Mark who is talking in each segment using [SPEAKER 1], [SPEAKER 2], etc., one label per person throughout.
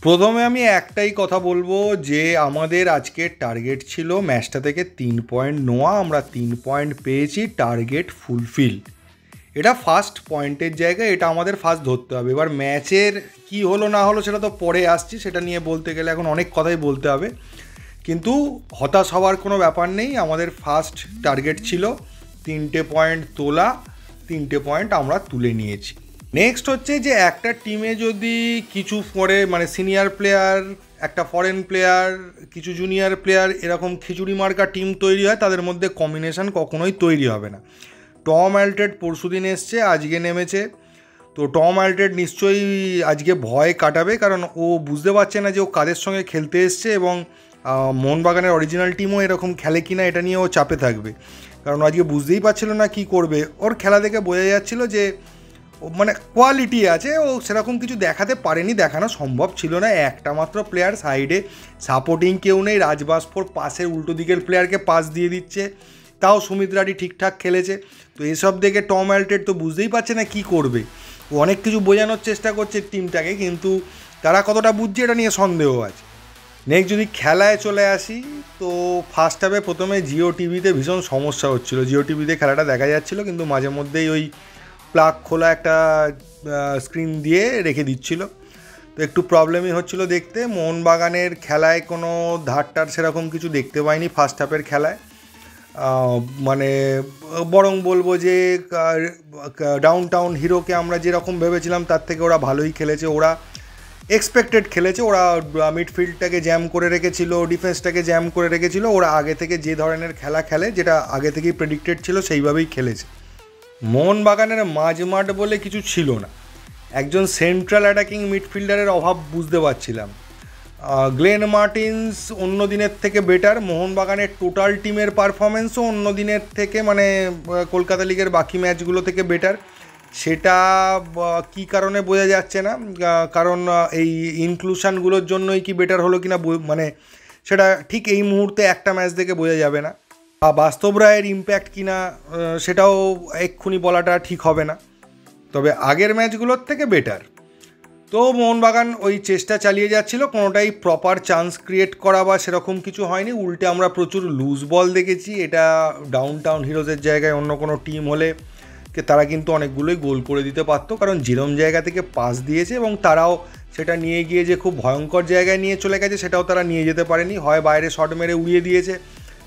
[SPEAKER 1] প্রথমে আমি একটাই কথা বলবো যে আমাদের আজকের টার্গেট ছিল ম্যাচটা থেকে 3 পয়েন্ট নেওয়া। আমরা 3 পয়েন্ট পেয়েছি, টার্গেট ফুলফিল। এটা ফার্স্ট পয়েন্টের জায়গায়, এটা আমাদের ফার্স্ট ধরতে হবে। এবার ম্যাচের কি হলো না হলো সেটা তো পরে আসছি, সেটা নিয়ে বলতে গেলে এখন অনেক কথাই বলতে হবে, কিন্তু হতাশ হওয়ার কোনো ব্যাপার নেই। আমাদের ফার্স্ট টার্গেট ছিল 3টে পয়েন্ট তোলা, 3টে পয়েন্ট আমরা তুলে নিয়েছি। নেক্সট হচ্ছে যে একটা টিমে যদি কিছু পরে মানে সিনিয়র প্লেয়ার, একটা ফরেন প্লেয়ার, কিছু জুনিয়র প্লেয়ার, এরকম খিচুড়ি মার্কা টিম তৈরি হয়, তাদের মধ্যে কম্বিনেশন কখনোই তৈরি হবে না। টম অ্যালটেড পরশুদিন এসছে, আজকে নেমেছে। তো টম অ্যালটেড নিশ্চয়ই আজকে ভয় কাটাবে, কারণ ও বুঝতে পারছে না যে ও কাদের সঙ্গে খেলতে এসছে, এবং মোহনবাগানের অরিজিনাল টিমও এরকম খেলে কিনা এটা নিয়ে ও চাপে থাকবে, কারণ আজকে বুঝতেই পারছিল না কি করবে। ওর খেলা দেখে বোঝা যাচ্ছিল যে মানে কোয়ালিটি আছে, ও সেরকম কিছু দেখাতে পারেনি, দেখানো সম্ভব ছিল না। একটা মাত্র প্লেয়ার সাইডে, সাপোর্টিং কেউ নেই। রাজবাস্পোর পাশের উল্টো দিকের প্লেয়ারকে পাস দিয়ে দিচ্ছে, তাও সুমিত রাডি ঠিকঠাক খেলেছে। তো এসব দেখে টম অ্যালটেড তো বুঝতেই পারছে না কি করবে। ও অনেক কিছু বোঝানোর চেষ্টা করছে টিমটাকে, কিন্তু তারা কতটা বুঝছে এটা নিয়ে সন্দেহ আছে। নেক্সট যদি খেলায় চলে আসি, তো ফার্স্ট হাফে প্রথমে জিও টিভিতে ভীষণ সমস্যা হচ্ছিলো। জিও টিভিতে খেলাটা দেখা যাচ্ছিলো, কিন্তু মাঝে মধ্যেই ওই প্লাগ খোলা একটা স্ক্রিন দিয়ে রেখে দিচ্ছিল, তো একটু প্রবলেমই হচ্ছিলো দেখতে। মোহনবাগানের খেলায় কোনো ধারটার সেরকম কিছু দেখতে পাইনি ফার্স্ট হাফের খেলায়। মানে বরং বলবো যে ডাউন টাউন হিরোকে আমরা যেরকম ভেবেছিলাম তার থেকে ওরা ভালোই খেলেছে। ওরা এক্সপেক্টেড খেলেছে, ওরা মিডফিল্ডটাকে জ্যাম করে রেখেছিল, ডিফেন্সটাকে জ্যাম করে রেখেছিল। ওরা আগে থেকে যে ধরনের খেলা খেলে, যেটা আগে থেকেই প্রেডিক্টেড ছিল, সেইভাবেই খেলেছে। মোহনবাগানের মাঝমাঠ বলে কিছু ছিল না, একজন সেন্ট্রাল অ্যাটাকিং মিডফিল্ডারের অভাব বুঝতে পারছিলাম। গ্লেন মার্টিন্স অন্য দিনের থেকে বেটার। মোহনবাগানের টোটাল টিমের পারফরমেন্সও অন্য দিনের থেকে, মানে কলকাতা লিগের বাকি ম্যাচগুলো থেকে বেটার। সেটা কী কারণে বোঝা যাচ্ছে না, কারণ এই ইনক্লুশনগুলোর জন্যই কি বেটার হলো কিনা, মানে সেটা ঠিক এই মুহূর্তে একটা ম্যাচ দেখে বোঝা যাবে না। বাস্তব রায়ের ইম্প্যাক্ট কিনা সেটাও এক্ষুনি বলাটা ঠিক হবে না, তবে আগের ম্যাচগুলোর থেকে বেটার। তো মোহনবাগান ওই চেষ্টা চালিয়ে যাচ্ছিল, কোনোটাই প্রপার চান্স ক্রিয়েট করা বা সেরকম কিছু হয়নি। উল্টে আমরা প্রচুর লুজ বল দেখেছি। এটা ডাউন টাউন হিরোজের জায়গায় অন্য কোনো টিম হলে তারা কিন্তু অনেকগুলোই গোল করে দিতে পারতো, কারণ যেরম জায়গা থেকে পাস দিয়েছে এবং তারাও সেটা নিয়ে গিয়ে যে খুব ভয়ঙ্কর জায়গায় নিয়ে চলে গেছে সেটাও তারা নিয়ে যেতে পারেনি। হয় বাইরে শট মেরে উড়িয়ে দিয়েছে,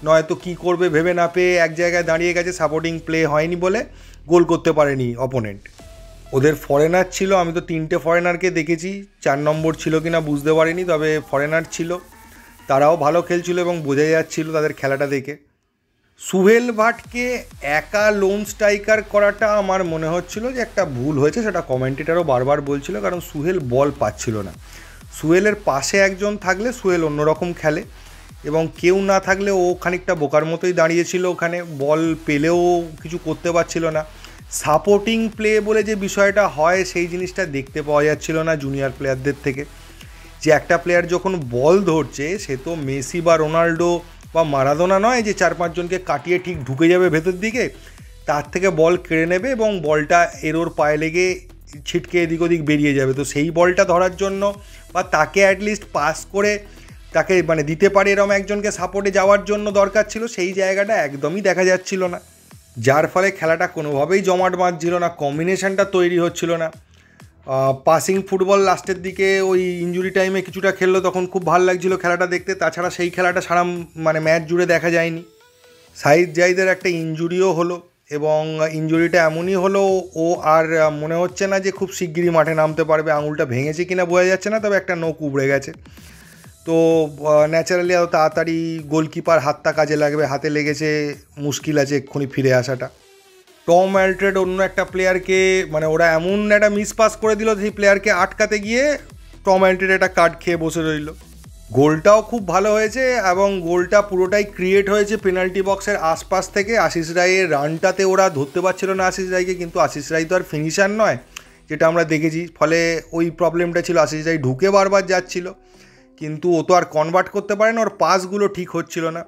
[SPEAKER 1] নয়তো কী করবে ভেবে না পেয়ে এক জায়গায় দাঁড়িয়ে গেছে, সাপোর্টিং প্লে হয়নি বলে গোল করতে পারেনি অপোনেন্ট। ওদের ফরেনার ছিল, আমি তো 3টে ফরেনারকে দেখেছি, 4 নম্বর ছিল কি না বুঝতে পারিনি, তবে ফরেনার ছিল, তারাও ভালো খেলছিল এবং বোঝা যাচ্ছিল তাদের খেলাটা দেখে। সুহেল ভাটকে একা লোন স্ট্রাইকার করাটা আমার মনে হচ্ছিল যে একটা ভুল হয়েছে, সেটা কমেন্টেটারও বারবার বলছিল, কারণ সুহেল বল পাচ্ছিল না। সুহেলের পাশে একজন থাকলে সুহেল অন্যরকম খেলে, এবং কেউ না থাকলে ও খানিকটা বোকার মতোই দাঁড়িয়েছিল ওখানে, বল পেলেও কিছু করতে পারছিল না। সাপোর্টিং প্লে বলে যে বিষয়টা হয় সেই জিনিসটা দেখতে পাওয়া যাচ্ছিল না জুনিয়র প্লেয়ারদের থেকে। যে একটা প্লেয়ার যখন বল ধরছে, সে তো মেসি বা রোনাল্ডো বা মারাদোনা নয় যে 4-5 জনকে কাটিয়ে ঠিক ঢুকে যাবে ভেতর দিকে, তার থেকে বল কেড়ে নেবে এবং বলটা এরোর পায়ে লেগে ছিটকে এদিক ওদিক বেরিয়ে যাবে। তো সেই বলটা ধরার জন্য বা তাকে অ্যাটলিস্ট পাস করে তাকে মানে দিতে পারে এরকম একজনকে সাপোর্টে যাওয়ার জন্য দরকার ছিল, সেই জায়গাটা একদমই দেখা যাচ্ছিল না, যার ফলে খেলাটা কোনোভাবেই জমাট বাঁধছিল না, কম্বিনেশনটা তৈরি হচ্ছিল না। পাসিং ফুটবল লাস্টের দিকে ওই ইনজুরি টাইমে কিছুটা খেললো, তখন খুব ভালো লাগছিলো খেলাটা দেখতে, তাছাড়া সেই খেলাটা সারা মানে ম্যাচ জুড়ে দেখা যায়নি। সাইদ জাহিদের একটা ইনজুরিও হলো, এবং ইনজুরিটা এমনই হলো ও আর মনে হচ্ছে না যে খুব শিগগিরই মাঠে নামতে পারবে। আঙুলটা ভেঙেছে কিনা বোঝা যাচ্ছে না, তবে একটা নখ উবড়ে গেছে। তো ন্যাচারালি এত তাড়াতাড়ি গোলকিপার হাতটা কাজে লাগবে, হাতে লেগেছে, মুশকিল আছে এক্ষুনি ফিরে আসাটা। টম অ্যালটেড অন্য একটা প্লেয়ারকে, মানে ওরা এমন একটা মিস পাস করে দিল, সেই প্লেয়ারকে আটকাতে গিয়ে টম অ্যালটেড একটা কার্ড খেয়ে বসে রইল। গোলটাও খুব ভালো হয়েছে, এবং গোলটা পুরোটাই ক্রিয়েট হয়েছে পেনাল্টি বক্সের আশপাশ থেকে। আশিস রায়ের রানটাতে ওরা ধরতে পারছিল না আশিস রায়কে, কিন্তু আশিস রায় তো আর ফিনিশার নয়, যেটা আমরা দেখেছি, ফলে ওই প্রবলেমটা ছিল। আশিস রায় ঢুকে বারবার যাচ্ছিল, কিন্তু ও তো আর কনভার্ট করতে পারে না, ওর পাসগুলো ঠিক হচ্ছিল না।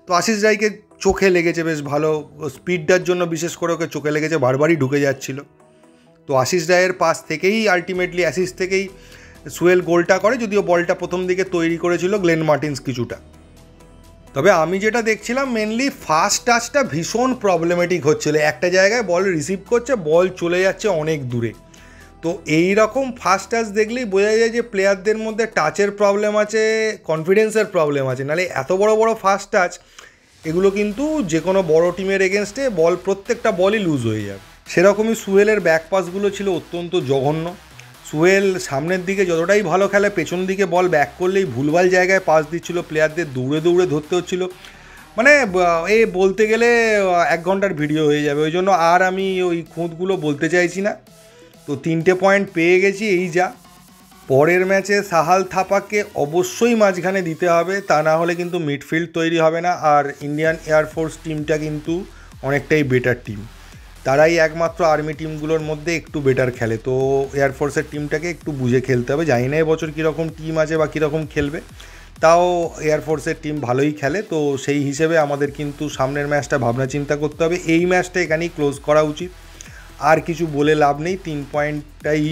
[SPEAKER 1] তো আশিস রায়কে চোখে লেগেছে বেশ ভালো, স্পিডটার জন্য বিশেষ করে ওকে চোখে লেগেছে, বারবারই ঢুকে যাচ্ছিল। তো আশিস রায়ের পাস থেকেই আলটিমেটলি অ্যাসিস্ট থেকেই সুয়েল গোলটা করে, যদিও বলটা প্রথম দিকে তৈরি করেছিল গ্লেন মার্টিন্স কিছুটা। তবে আমি যেটা দেখছিলাম মেনলি ফার্স্ট টাচটা ভীষণ প্রবলেমেটিক হচ্ছিল, একটা জায়গায় বল রিসিভ করছে, বল চলে যাচ্ছে অনেক দূরে। তো এই রকম ফার্স্ট টাচ দেখলেই বোঝা যায় যে প্লেয়ারদের মধ্যে টাচের প্রবলেম আছে, কনফিডেন্সের প্রবলেম আছে, নাহলে এত বড় বড় ফার্স্ট টাচ এগুলো কিন্তু যে কোনো বড় টিমের এগেনস্টে বল প্রত্যেকটা বলই লুজ হয়ে যাবে। সেরকমই সুয়েলের ব্যাক পাসগুলো ছিল অত্যন্ত জঘন্য। সুয়েল সামনের দিকে যতটাই ভালো খেলে, পেছন দিকে বল ব্যাক করলেই ভুলভাল জায়গায় পাস দিচ্ছিল, প্লেয়ারদের দৌড়ে দৌড়ে ধরতে হচ্ছিল। মানে এ বলতে গেলে 1 ঘন্টার ভিডিও হয়ে যাবে, ওই জন্য আর আমি ওই খুঁতগুলো বলতে চাইছি না। তো 3টে পয়েন্ট পেয়ে গেছি, এই যা। পরের ম্যাচে সাহাল থাপাকে অবশ্যই মাঝখানে দিতে হবে, তা না হলে কিন্তু মিডফিল্ড তৈরি হবে না। আর ইন্ডিয়ান এয়ারফোর্স টিমটা কিন্তু অনেকটাই বেটার টিম, তারাই একমাত্র আর্মি টিমগুলোর মধ্যে একটু বেটার খেলে। তো এয়ারফোর্সের টিমটাকে একটু বুঝে খেলতে হবে। জানি না এবছর কীরকম টিম আছে বা কীরকম খেলবে, তাও এয়ারফোর্সের টিম ভালোই খেলে। তো সেই হিসেবে আমাদের কিন্তু সামনের ম্যাচটা ভাবনা চিন্তা করতে হবে। এই ম্যাচটা এখানেই ক্লোজ করা উচিত, আর কিছু বলে লাভ নেই। 3 পয়েন্টটাই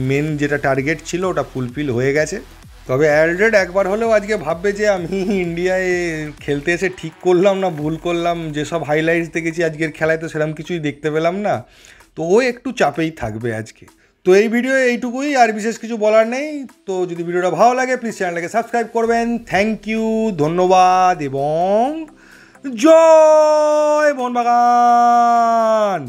[SPEAKER 1] মেন যেটা টার্গেট ছিল ওটা ফুলফিল হয়ে গেছে। তবে অ্যালড্রেড একবার হলেও আজকে ভাববে যে আমি ইন্ডিয়ায় খেলতে এসে ঠিক করলাম না ভুল করলাম, যেসব হাইলাইটস দেখেছি আজকের খেলায় তো সেরকম কিছুই দেখতে পেলাম না। তো ও একটু চাপেই থাকবে আজকে। তো এই ভিডিও এইটুকুই, আর বিশেষ কিছু বলার নেই। তো যদি ভিডিওটা ভালো লাগে প্লিজ চ্যানেলটাকে সাবস্ক্রাইব করবেন। থ্যাংক ইউ, ধন্যবাদ এবং জয় মোহনবাগান।